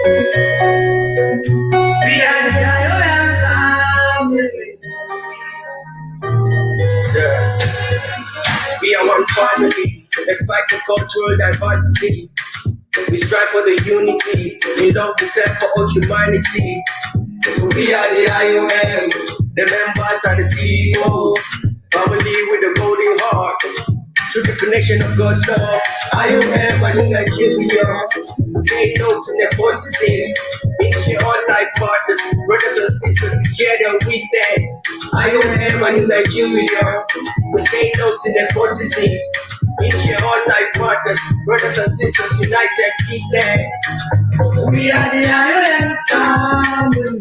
We are the IOM family. Sir, we are one family, despite the cultural diversity. We strive for the unity, we love the set for all humanity. So we are the IOM, the members and the CEO, family with a golden heart. Through the connection of God's love, IOM and in Nigeria, say no to nepotism. In all life partners, brothers and sisters, together we stand. IOM and in Nigeria, we say no to nepotism. In all life partners, brothers and sisters, united we stand. We are the IOM family.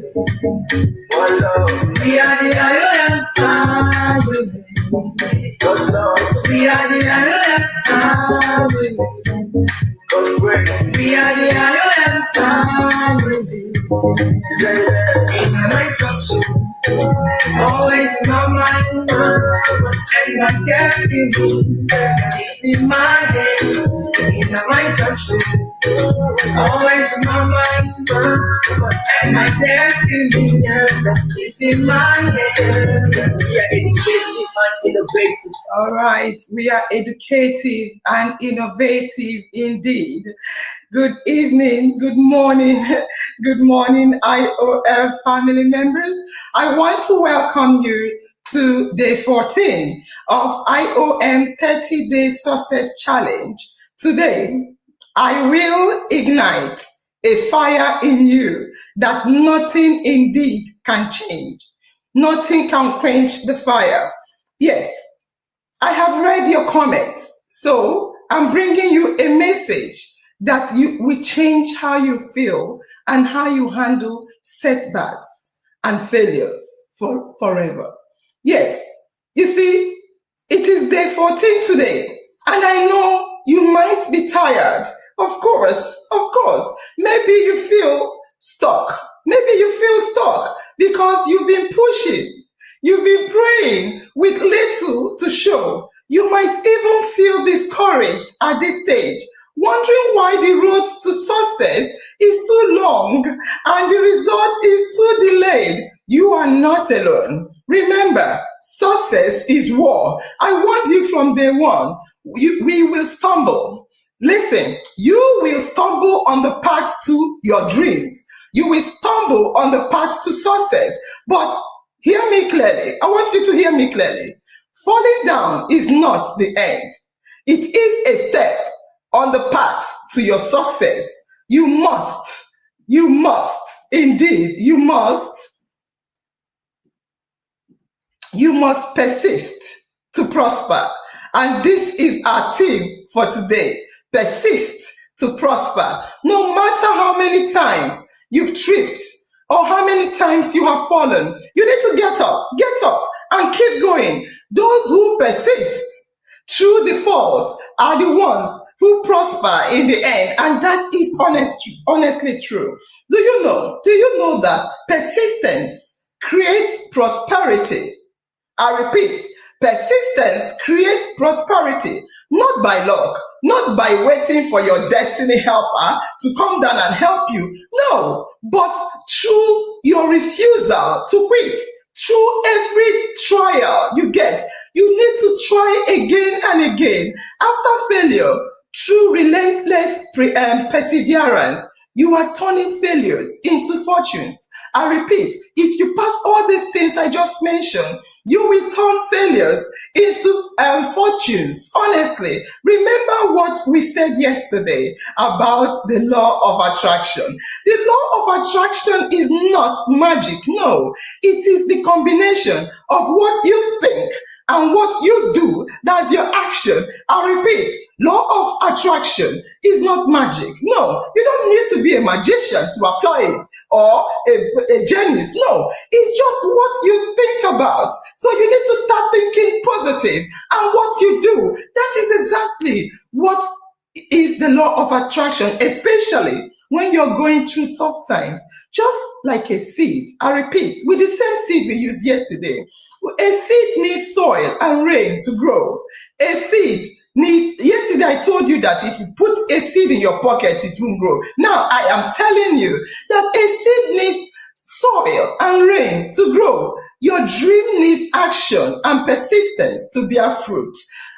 One love. We are the IOM family. One love. We are the IOM family. We are the IOM family. In my talk show, always my mind and my destiny is in my hands. In my talk show, always my mind and my destiny is in my hands. We are educative and innovative. All right, we are educative and innovative indeed. Good evening, good morning, IOM family members. I want to welcome you to day 14 of IOM 30-Day Success Challenge. Today, I will ignite a fire in you that nothing indeed can change. Nothing can quench the fire. Yes, I have read your comments, so I'm bringing you a message that will change how you feel and how you handle setbacks and failures forever. Yes, you see, it is day 14 today, and I know you might be tired. Of course. Maybe you feel stuck. Because you've been pushing. You've been praying with little to show. You might even feel discouraged at this stage, wondering why the road to success is too long and the result is too delayed. You are not alone. Remember, success is war. I warned you from day one. We will stumble. Listen, you will stumble on the path to your dreams. You will stumble on the path to success. But hear me clearly. I want you to hear me clearly. Falling down is not the end. It is a step on the path to your success. You must, indeed, you must persist to prosper. And this is our theme for today. Persist to prosper. No matter how many times you've tripped or how many times you have fallen, you need to get up and keep going. Those who persist through the falls are the ones who prosper in the end, and that is honestly true. Do you know that persistence creates prosperity? I repeat, persistence creates prosperity, not by luck, not by waiting for your destiny helper to come down and help you. No, but through your refusal to quit. Through every trial you get, you need to try again and again. After failure, through relentless perseverance, you are turning failures into fortunes. I repeat, if you pass all these things I just mentioned, you will turn failures into fortunes. Honestly, remember what we said yesterday about the law of attraction. The law of attraction is not magic. No, it is the combination of what you think and what you do. That's your action. I repeat, law of attraction is not magic. No, you don't need to be a magician to apply it or a genius. No, it's just what you think about. So you need to start thinking positive, and what you do, that is exactly what is the law of attraction, especially when you're going through tough times. Just like a seed, I repeat, with the same seed we used yesterday. A seed needs soil and rain to grow. A seed needs, yesterday I told you that if you put a seed in your pocket, it won't grow. Now I am telling you that a seed needs soil and rain to grow. Your dream needs action and persistence to bear fruit.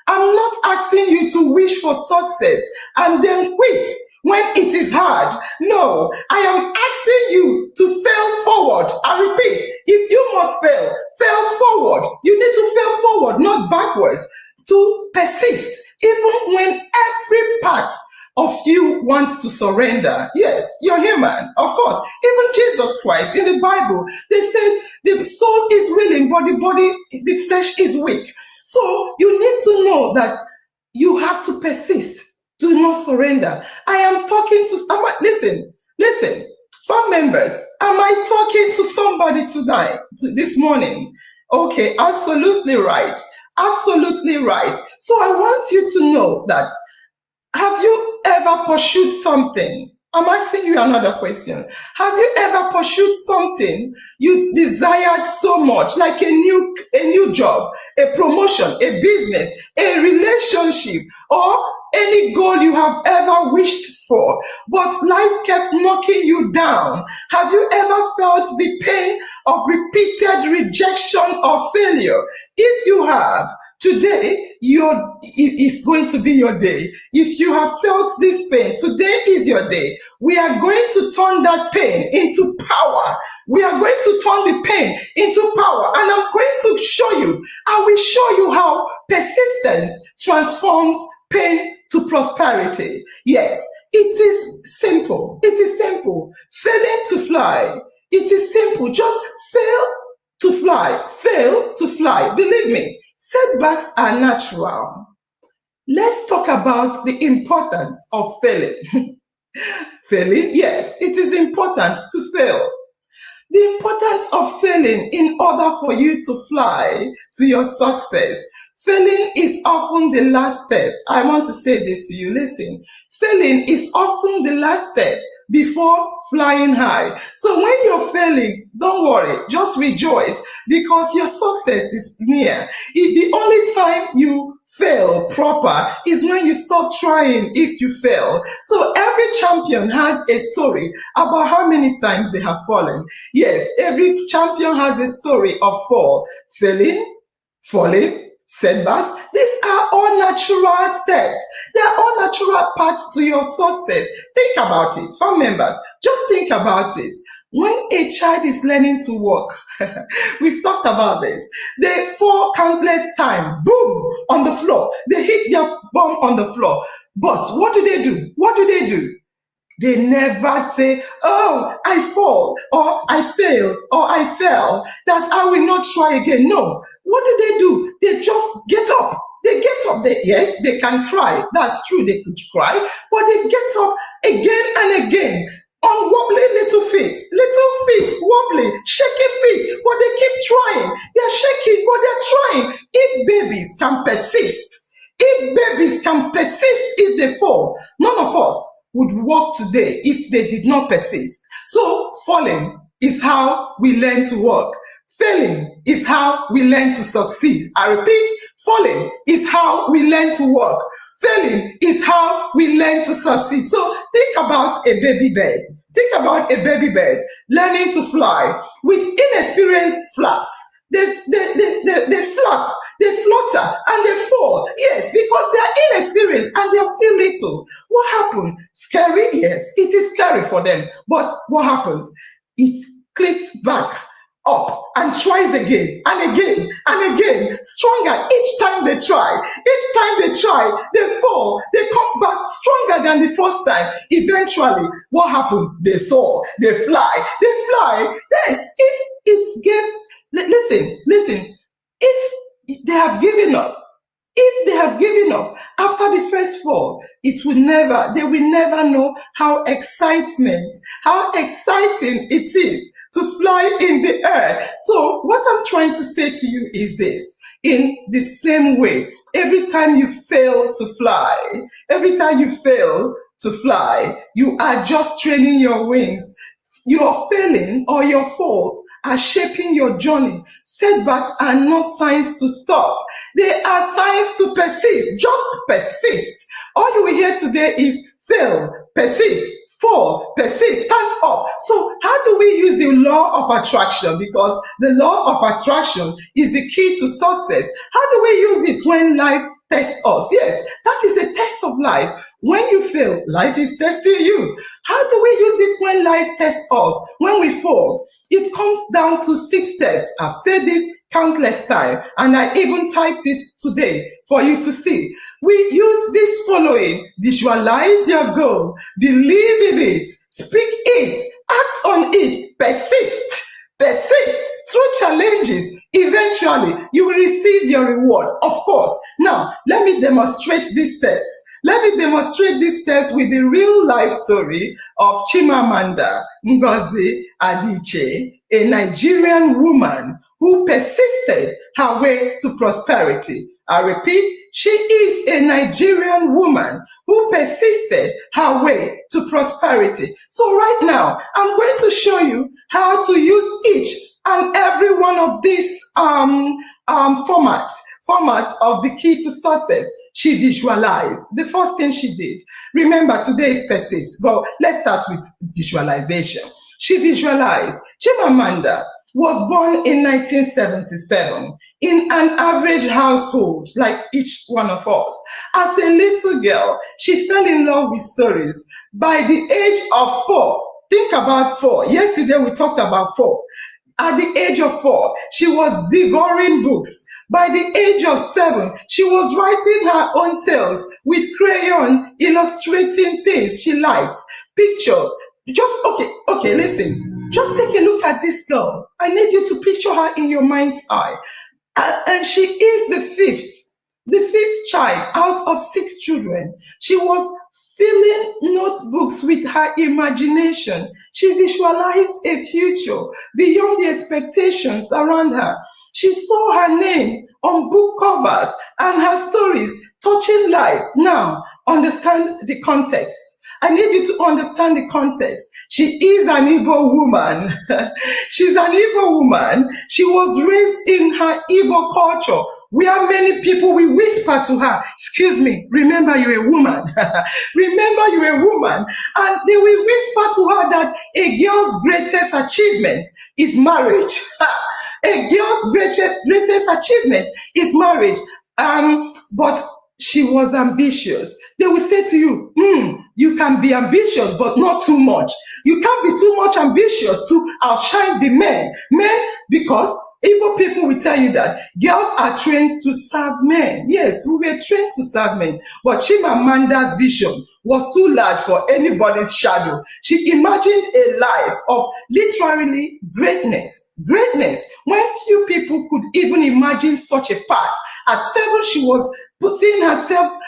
I'm not asking you to wish for success and then quit when it is hard. No, I am asking you to fail forward. I repeat, if you must fail, fail forward. You need to fail forward, not backwards, to persist, even when every part of you wants to surrender. Yes, you're human, of course. Even Jesus Christ in the Bible, they said the soul is willing, but the flesh is weak. So you need to know that you have to persist. Do not surrender. I am talking to, listen, farm members, am I talking to somebody tonight, this morning? Okay, absolutely right. Absolutely right. So I want you to know that, have you ever pursued something? I'm asking you another question. Have you ever pursued something you desired so much, like a new job, a promotion, a business, a relationship, or any goal you have ever wished for, but life kept knocking you down? Have you ever felt the pain of repeated rejection or failure? If you have, today is going to be your day. If you have felt this pain, today is your day. We are going to turn that pain into power. We are going to turn the pain into power. And I'm going to show you, I will show you how persistence transforms pain to prosperity. Yes, it is simple. It is simple. Failing to fly. It is simple. Just fail to fly. Fail to fly. Believe me. Setbacks are natural. Let's talk about the importance of failing. Failing, yes, it is important to fail. The importance of failing in order for you to fly to your success. Failing is often the last step. I want to say this to you. Listen, failing is often the last step before flying high. So when you're failing, don't worry, just rejoice, because your success is near. The only time you fail proper is when you stop trying if you fail. So every champion has a story about how many times they have fallen. Yes, every champion has a story of failing, falling, setbacks. These are all natural steps. They are all natural paths to your success. Think about it, fam members. Just think about it. When a child is learning to walk, we've talked about this. They fall countless times, boom, on the floor. They hit their bum on the floor. But what do they do? What do they do? They never say, oh, I fall, or I fail, or I fell, that I will not try again. No. What do? They just get up. They get up. Yes, they can cry. That's true. They could cry, but they get up again and again on wobbly little feet, wobbly, shaky feet, but they keep trying. They're shaking, but they're trying. If babies can persist, if they fall, none of us would walk today if they did not persist. So falling is how we learn to walk. Failing is how we learn to succeed. I repeat, falling is how we learn to walk. Failing is how we learn to succeed. So think about a baby bird. Think about a baby bird learning to fly with inexperienced flaps. They flap, they flutter, and they fall. Yes, because they are inexperienced and they are still little. What happened? Scary? Yes, it is scary for them. But what happens? It clips back up and tries again and again and again, stronger each time they try. Each time they try, they fall, they come back stronger than the first time. Eventually, what happened? They soar, they fly, they fly. Yes, if it's gave, listen, if they have given up, after the first fall, they will never know how exciting it is to fly in the air. So what I'm trying to say to you is this: in the same way, every time you fail to fly, you are just training your wings. Your failing or your faults are shaping your journey. Setbacks are not signs to stop. They are signs to persist. Just persist. All you will hear today is fail, persist, fall, persist, stand up. So how do we use the law of attraction? Because the law of attraction is the key to success. How do we use it when life tests us? Yes, that is a test of life. When you fail, life is testing you. How do we use it when life tests us? When we fall, it comes down to 6 steps. I've said this countless times, and I even typed it today for you to see. We use this following: visualize your goal, believe in it, speak it, act on it, persist. Persist through challenges. Eventually, you will receive your reward, of course. Now, let me demonstrate these steps. Let me demonstrate these steps with the real life story of Chimamanda Ngozi Adichie, a Nigerian woman who persisted her way to prosperity. I repeat, she is a Nigerian woman who persisted her way to prosperity. So right now, I'm going to show you how to use each and every one of these format of the key to success. She visualized. The first thing she did. Remember, today is persist, but let's start with visualization. She visualized. Chimamanda was born in 1977 in an average household like each one of us. As a little girl, she fell in love with stories. By the age of 4, think about 4. Yesterday we talked about 4. At the age of 4, she was devouring books. By the age of 7, she was writing her own tales with crayon, illustrating things she liked. Picture, listen. Just take a look at this girl. I need you to picture her in your mind's eye. And she is the fifth child out of 6 children. She was filling notebooks with her imagination. She visualized a future beyond the expectations around her. She saw her name on book covers and her stories touching lives. Now, understand the context. I need you to understand the context. She is an Igbo woman. She's an Igbo woman. She was raised in her Igbo culture, where many people will whisper to her, excuse me, remember you're a woman. Remember you're a woman. And they will whisper to her that a girl's greatest achievement is marriage. A girl's greatest achievement is marriage. But she was ambitious. They will say to you, you can be ambitious, but not too much. You can't be too much ambitious to outshine the men. Men, because Igbo people will tell you that girls are trained to serve men. Yes, we were trained to serve men. But Chimamanda's vision was too large for anybody's shadow. She imagined a life of literally greatness. Greatness, when few people could even imagine such a path. At 7, she was putting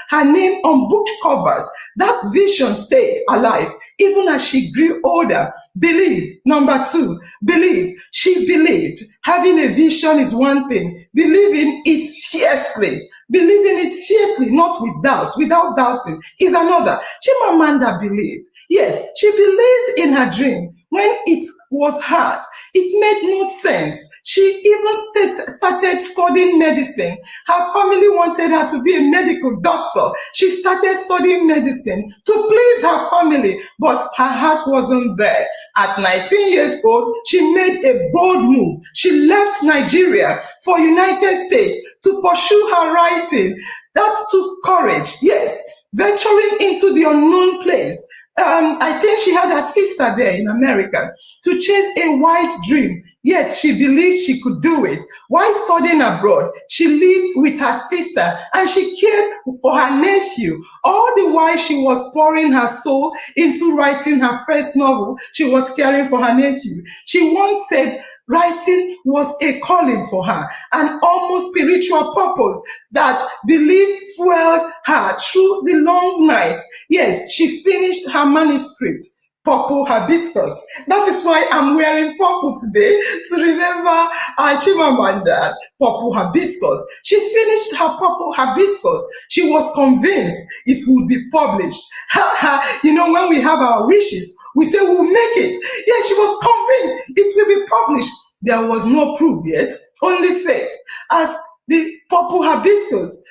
her name on book covers. That vision stayed alive even as she grew older. Believe. Number 2, believe. She believed. Having a vision is one thing. Believing it fiercely. Believing it fiercely, not with doubt. Without doubting is another. Chimamanda believed. Yes, she believed in her dream when it was hard. It made no sense. She even started studying medicine. Her family wanted her to be a medical doctor. She started studying medicine to please her family, but her heart wasn't there. At 19 years old, she made a bold move. She left Nigeria for United States to pursue her writing. That took courage, yes, venturing into the unknown place. I think she had a sister there in America to chase a wild dream. Yet she believed she could do it. While studying abroad, she lived with her sister and she cared for her nephew. All the while she was pouring her soul into writing her first novel, she was caring for her nephew. She once said writing was a calling for her, an almost spiritual purpose that belief fueled her through the long nights. Yes, she finished her manuscript. purple hibiscus. That is why I'm wearing purple today, to remember Chimamanda's purple hibiscus. She finished her purple hibiscus. She was convinced it would be published. When we have our wishes, we say we'll make it. Yeah, she was convinced it will be published. There was no proof yet, only faith. As the purple hibiscus,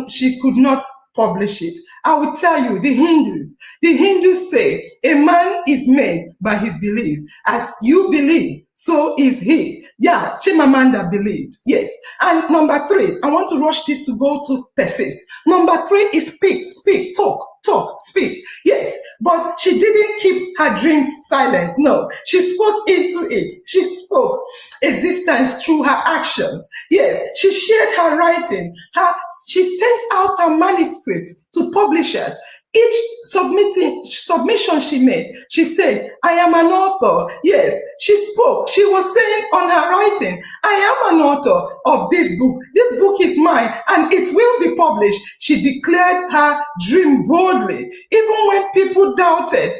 she could not publish it. I will tell you, the Hindus say a man is made by his belief. As you believe, so is he. Yeah, Chimamanda believed. Yes. And number 3, I want to rush this to go to Persist. Number 3 is speak, talk, speak. Yes, but she didn't keep her dreams silent. No, she spoke into it. She spoke existence through her actions. Yes, she shared her writing. She sent out her manuscript to publishers. Each submission she made, she said, I am an author. Yes, she spoke. She was saying on her writing, I am an author of this book. This book is mine and it will be published. She declared her dream boldly. Even when people doubted,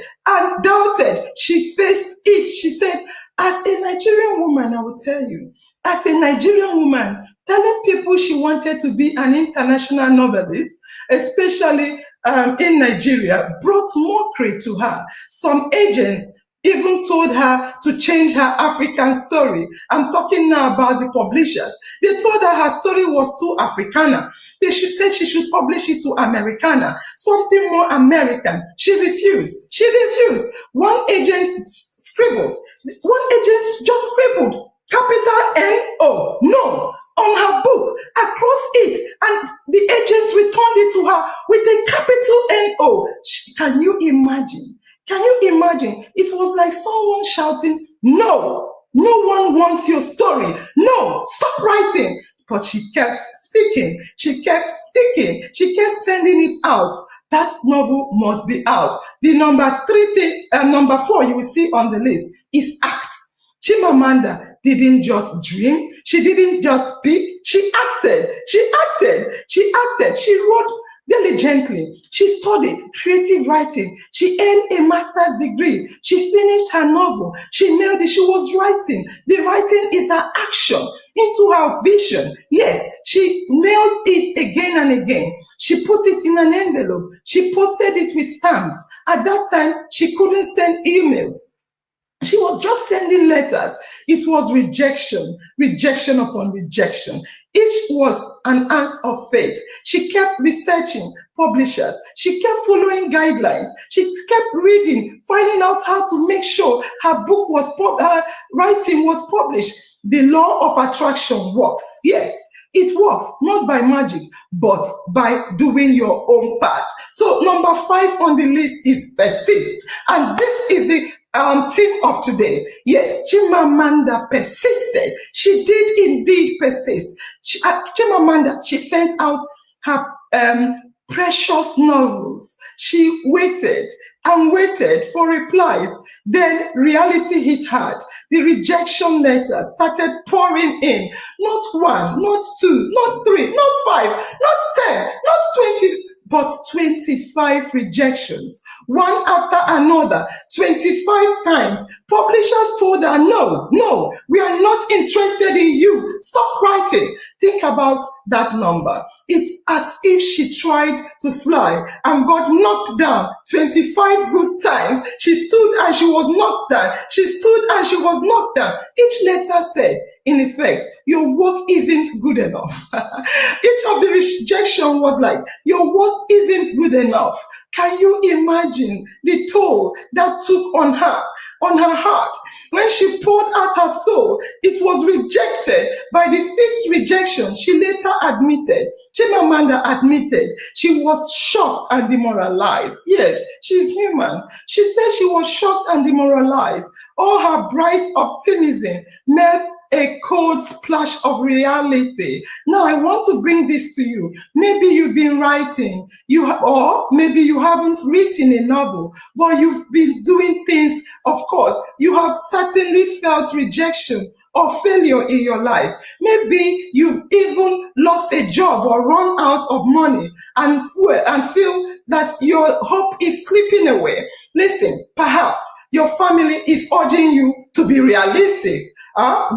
she faced it. She said, as a Nigerian woman, I will tell you, as a Nigerian woman, telling people she wanted to be an international novelist, especially in Nigeria, brought mockery to her. Some agents even told her to change her African story. I'm talking now about the publishers. They told her her story was too Africana. They said she should publish it to Americana, something more American. She refused. One agent just scribbled capital N-O, no, on her book, across it, and the agent returned it to her with a capital N-O. Can you imagine? It was like someone shouting, no one wants your story. No, stop writing. But she kept speaking. She kept sending it out. That novel must be out. The number 4 you will see on the list is act. Chimamanda didn't just dream. She didn't just speak. She acted. She wrote diligently. She studied creative writing. She earned a master's degree. She finished her novel. She nailed it. She was writing. The writing is her action into her vision. Yes, she nailed it again and again. She put it in an envelope. She posted it with stamps. At that time, she couldn't send emails. She was just sending letters. It was rejection upon rejection. Each was an act of faith. She kept researching publishers. She kept following guidelines. She kept reading, finding out how to make sure her writing was published. The law of attraction works. Yes, it works, not by magic, but by doing your own part. So number 5 on the list is persist. And this is the theme of today. Yes, Chimamanda persisted. She did indeed persist. Chimamanda, she sent out her precious novels. She waited and waited for replies. Then reality hit hard. The rejection letters started pouring in. Not 1, not 2, not 3, not 5, not 10, not 20, but 25 rejections, one after another, 25 times. Publishers told her, no, we are not interested in you. Stop writing. Think about that number. It's as if she tried to fly and got knocked down 25 good times. She stood and she was knocked down. She stood and she was knocked down. Each letter said, in effect, your work isn't good enough. Each of the rejection was like, your work isn't good enough. Can you imagine the toll that took on her heart? When she poured out her soul, it was rejected. By the 5th rejection, she later admitted, Chimamanda admitted, she was shocked and demoralized. Yes, she's human. She said she was shocked and demoralized. All her bright optimism met a cold splash of reality. Now, I want to bring this to you. Maybe you've been writing, or maybe you haven't written a novel, but you've been doing things, of course. You have certainly felt rejection or failure in your life. Maybe you've even lost a job or run out of money and feel that your hope is slipping away. Listen, perhaps your family is urging you to be realistic.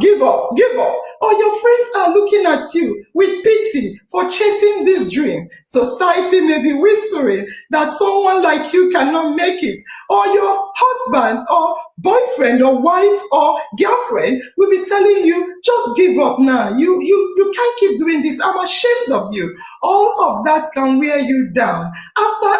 Give up, give up. Or your friends are looking at you with pity for chasing this dream. Society may be whispering that someone like you cannot make it. Or your husband or boyfriend or wife or girlfriend will be telling you, just give up now. You can't keep doing this. I'm ashamed of you. All of that can wear you down. After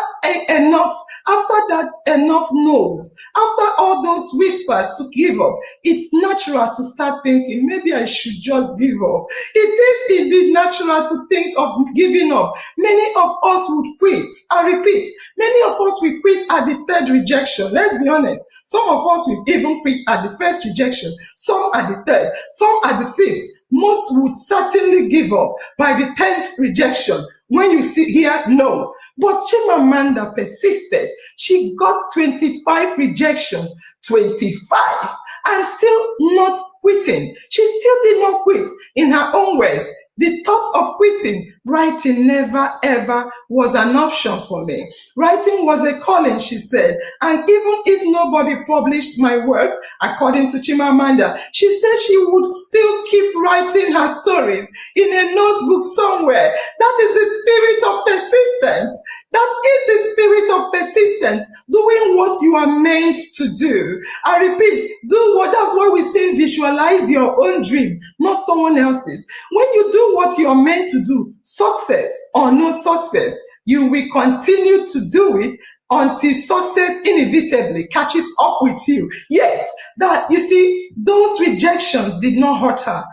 that enough no's, after all those whispers to give up, it's natural to start thinking, maybe I should just give up. It is indeed natural to think of giving up. Many of us would quit. I repeat, many of us will quit at the third rejection. Let's be honest. Some of us will even quit at the first rejection, some at the third, some at the fifth. Most would certainly give up by the 10th rejection. When you see here, no. But Chimamanda persisted. She got 25 rejections, 25, and still not quitting. She still did not quit. In her own words, the thought of quitting, writing never ever was an option for me. Writing was a calling, she said. And even if nobody published my work, according to Chimamanda, she said she would still keep writing her stories in a notebook somewhere. That is the spirit of persistence. That is the spirit of persistence, doing what you are meant to do. I repeat, do what, that's why we say visualize your own dream, not someone else's. When you do what you're meant to do, success or no success, you will continue to do it until success inevitably catches up with you. Yes, that you see, those rejections did not hurt her.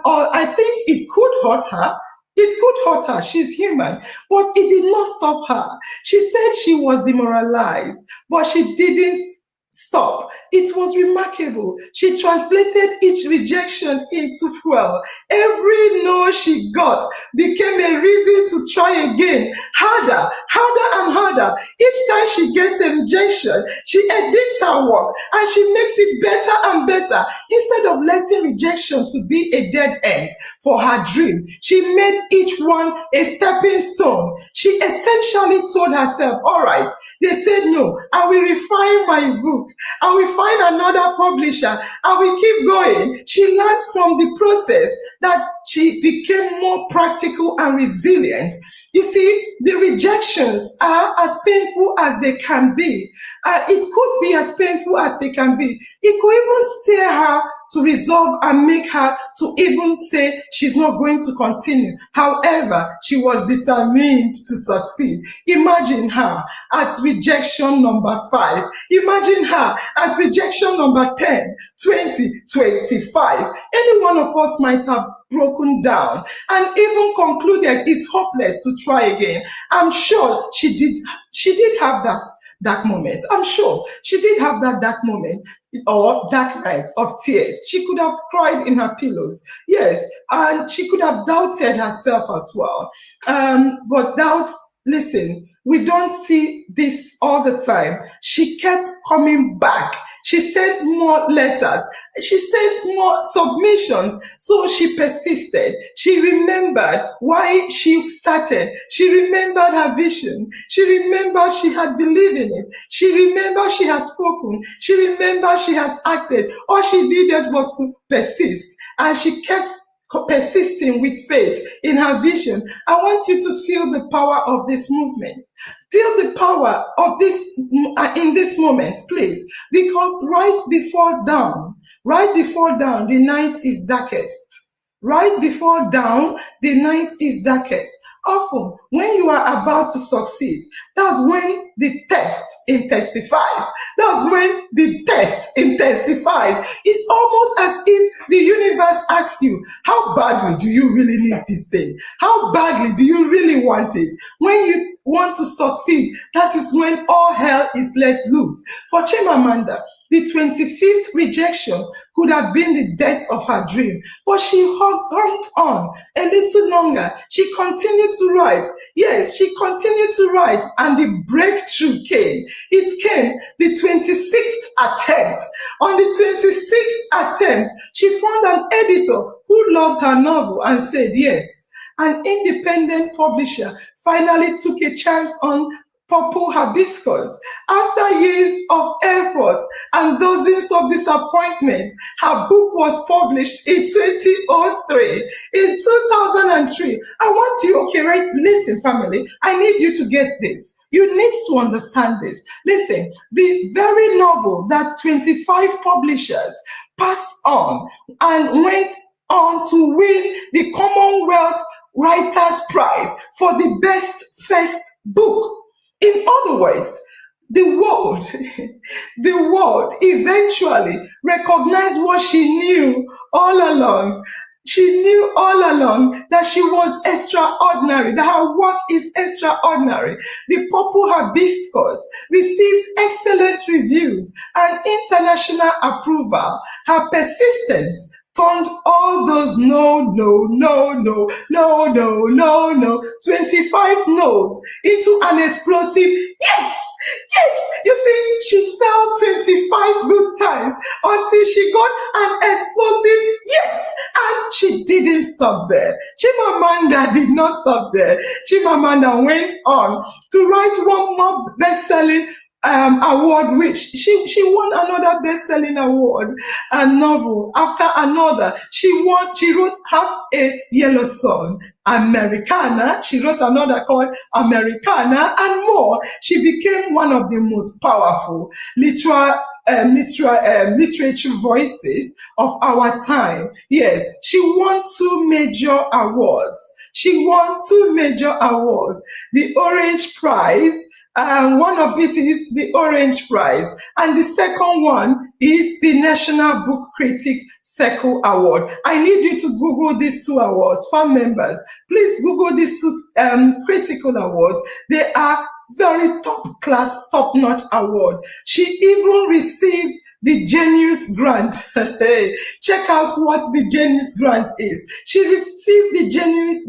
Or I think it could hurt her. It could hurt her. She's human. But it did not stop her. She said she was demoralized, but she didn't stop. It was remarkable. She translated each rejection into fuel. Every no she got became a reason to try again, harder, harder and harder. Each time she gets a rejection, she edits her work and she makes it better and better. Instead of letting rejection to be a dead end for her dream, she made each one a stepping stone. She essentially told herself, all right, they said no, I will refine my book. I will find another publisher. I will keep going. She learned from the process that she became more practical and resilient. You see, the rejections are as painful as they can be. It could be as painful as they can be. It could even steer her to resolve and make her to even say she's not going to continue. However, she was determined to succeed. Imagine her at rejection number 5. Imagine her at rejection number 10, 20, 25. Any one of us might have broken down and even concluded it's hopeless to try again. I'm sure she did have that moment. I'm sure she did have that dark moment or dark nights of tears. She could have cried in her pillows. Yes, and she could have doubted herself as well. But doubt, listen, we don't see this all the time. She kept coming back. She sent more letters. She sent more submissions. So she persisted. She remembered why she started. She remembered her vision. She remembered she had believed in it. She remembered she has spoken. She remembered she has acted. All she needed was to persist. And she kept persisting with faith in her vision. I want you to feel the power of this movement. Feel the power of this in this moment, please. Because right before dawn, the night is darkest. Right before dawn, the night is darkest. Often, when you are about to succeed, that's when the test intensifies. That's when the test intensifies. It's almost as if the universe asks you, how badly do you really need this thing? How badly do you really want it? When you want to succeed, that is when all hell is let loose. For Chimamanda, the 25th rejection could have been the death of her dream, but she hung on a little longer. She continued to write. Yes, she continued to write, and the breakthrough came. It came the 26th attempt. On the 26th attempt, she found an editor who loved her novel and said yes. An independent publisher finally took a chance on Purple Hibiscus. After years of effort and dozens of disappointments, her book was published in 2003. In 2003, I want you, okay, right? Listen, family, I need you to get this. You need to understand this. Listen, the very novel that 25 publishers passed on and went on to win the Commonwealth Writers' Prize for the best first book. In other words, the world, the world eventually recognized what she knew all along. She knew all along that she was extraordinary, that her work is extraordinary. The Purple Hibiscus received excellent reviews and international approval. Her persistence turned all those no, 25 no's into an explosive yes, yes. You see, she fell 25 good times until she got an explosive yes, and she didn't stop there. Chimamanda did not stop there. Chimamanda went on to write one more best-selling award, which she won another best-selling award, a novel after another. She wrote Half a Yellow Sun, Americana. She wrote another called Americana, and more. She became one of the most powerful literature voices of our time. Yes, she won 2 major awards. She won 2 major awards. The Orange Prize, one of it is the Orange Prize, and the second one is the National Book Critic Circle Award. I need you to Google these 2 awards. Fan members, please Google these 2 critical awards. They are very top class, top notch award. She even received the Genius Grant. Hey, check out what the Genius Grant is. She received the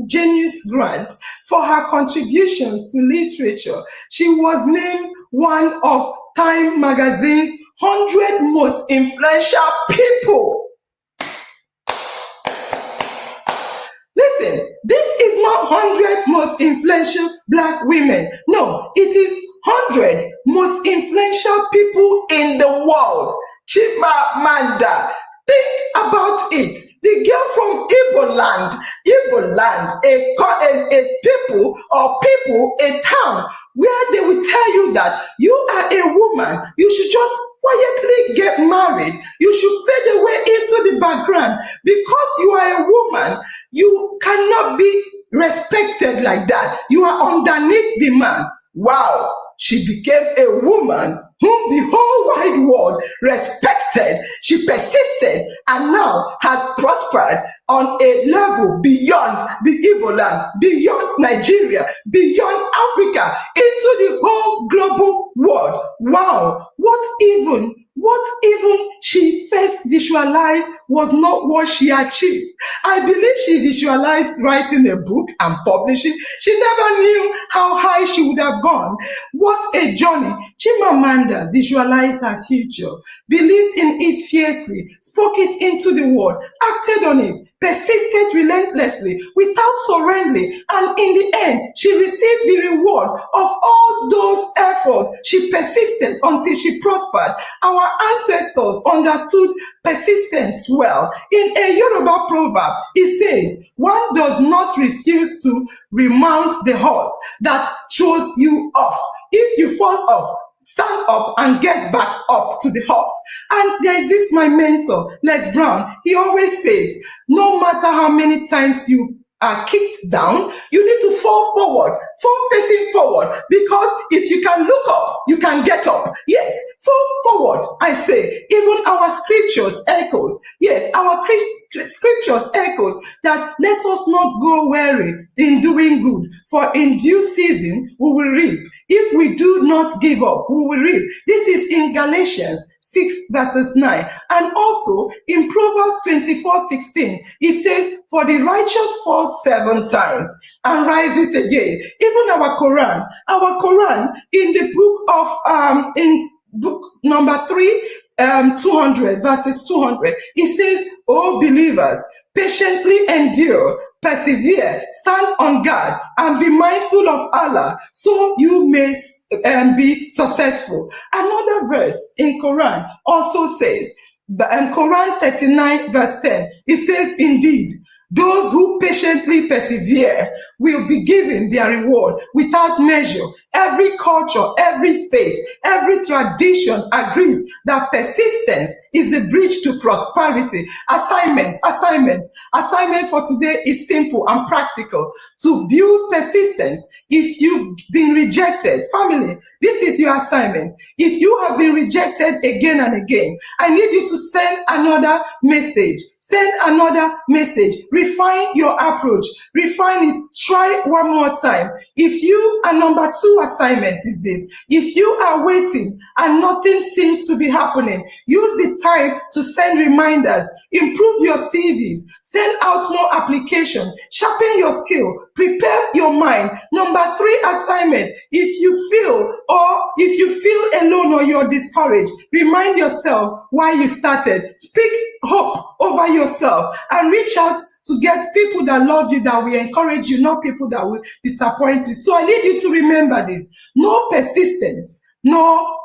Genius Grant for her contributions to literature. She was named one of Time Magazine's 100 most influential people. Listen, this is not 100 most influential Black women. No, it is 100 most influential people in the world. Chimamanda, think about it. The girl from Igbo land, a people, a town where they will tell you that you are a woman, you should just quietly get married. You should fade away into the background. Because you are a woman, you cannot be respected like that. You are underneath the man. Wow, she became a woman whom the whole wide world respected. She persisted and now has prospered on a level beyond the Igbo land, beyond Nigeria, beyond Africa, into the whole global world. Wow, what even she first visualized was not what she achieved. I believe she visualized writing a book and publishing. She never knew how high she would have gone. What a journey. Chimamanda visualized her future, believed in it fiercely, spoke it into the world, acted on it, persisted relentlessly without surrendering, and in the end, she received the reward of all those efforts. She persisted until she prospered. Our ancestors understood persistence well. In a Yoruba proverb, it says, one does not refuse to remount the horse that throws you off. If you fall off, stand up and get back up to the horse. And there's this, my mentor, Les Brown. He always says, no matter how many times you are kicked down, you need to fall forward, fall facing forward, because if you can look up, you can get up. Yes, fall forward, I say. Even our scripture scriptures echoes. Yes, our scriptures echoes that let us not grow weary in doing good, for in due season we will reap. If we do not give up, we will reap. This is in Galatians 6 verses 9. And also in Proverbs 24:16, it says, for the righteous falls 7 times and rises again. Even our Quran in the book of in book number 3, 200 verses 200, it says, "O believers, patiently endure, persevere, stand on guard, and be mindful of Allah, so you may be successful." Another verse in Quran also says, Quran 39 verse 10, it says, "Indeed, those who patiently persevere will be given their reward without measure." Every culture, every faith, every tradition agrees that persistence is the bridge to prosperity. Assignment for today is simple and practical. To build persistence, if you've been rejected, family, this is your assignment. If you have been rejected again and again, I need you to send another message. Send another message. Refine your approach. Refine it. Try one more time. If you, and number 2 assignment is this: if you are waiting and nothing seems to be happening, use the time to send reminders, improve your CVs, send out more application, sharpen your skill, prepare your mind. Number 3 assignment: if you feel alone or you're discouraged, remind yourself why you started. Speak hope over yourself and reach out to get people that love you, that will encourage you, not people that will disappoint you. So I need you to remember this: no persistence, no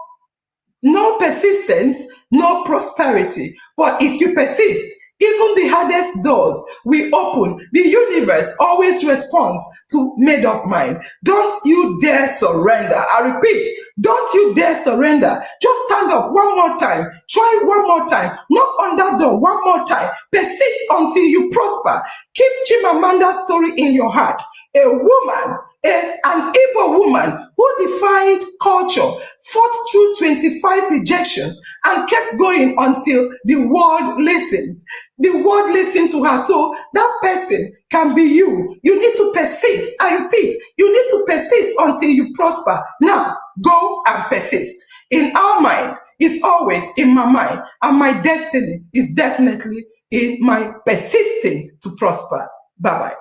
persistence, no prosperity. But if you persist, even the hardest doors will open. The universe always responds to made up mind. Don't you dare surrender. I repeat, don't you dare surrender. Just stand up one more time. Try one more time. Knock on that door one more time. Persist until you prosper. Keep Chimamanda's story in your heart. A woman, an Igbo woman who defied culture, fought through 25 rejections, and kept going until the world listened. The world listened to her. So that person can be you. You need to persist. I repeat, you need to persist until you prosper. Now, go and persist. In our mind, it's always in my mind, and my destiny is definitely in my persisting to prosper. Bye-bye.